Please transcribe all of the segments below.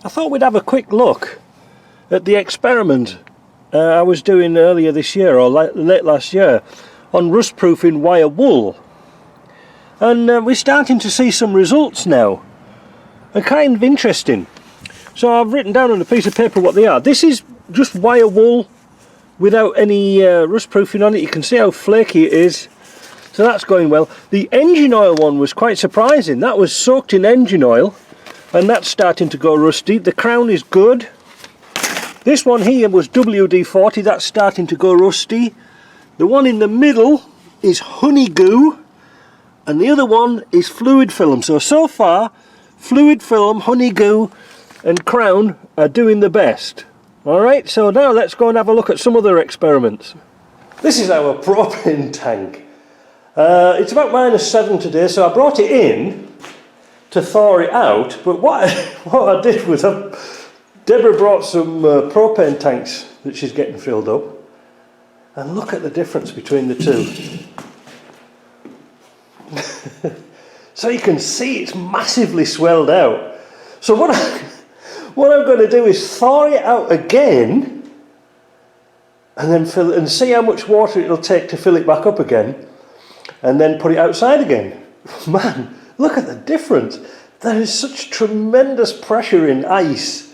I thought we'd have a quick look at the experiment I was doing earlier this year, or late last year, on rust proofing wire wool. And we're starting to see some results now. They're kind of interesting. So I've written down on a piece of paper what they are. This is just wire wool without any rust proofing on it. You can see how flaky it is. So that's going well. The engine oil one was quite surprising. That was soaked in engine oil, and that's starting to go rusty. The crown is good. This one here was WD-40, that's starting to go rusty. The one in the middle is honey goo, and the other one is fluid film. So far, fluid film, honey goo and crown are doing the best. Alright, so now let's go and have a look at some other experiments. This is our propane tank. It's about -7 today, so I brought it in to thaw it out, but what I did was Deborah brought some propane tanks that she's getting filled up, and look at the difference between the two. So you can see it's massively swelled out. So what I'm going to do is thaw it out again, and then see how much water it'll take to fill it back up again, and then put it outside again. Man, look at the difference. There is such tremendous pressure in ice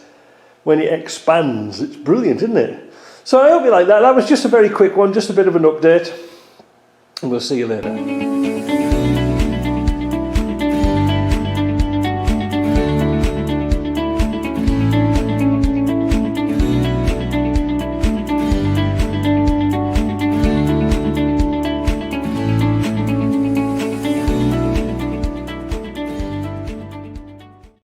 when it expands. It's brilliant, isn't it? So I hope you like that. That was just a very quick one, just a bit of an update, and we'll see you later.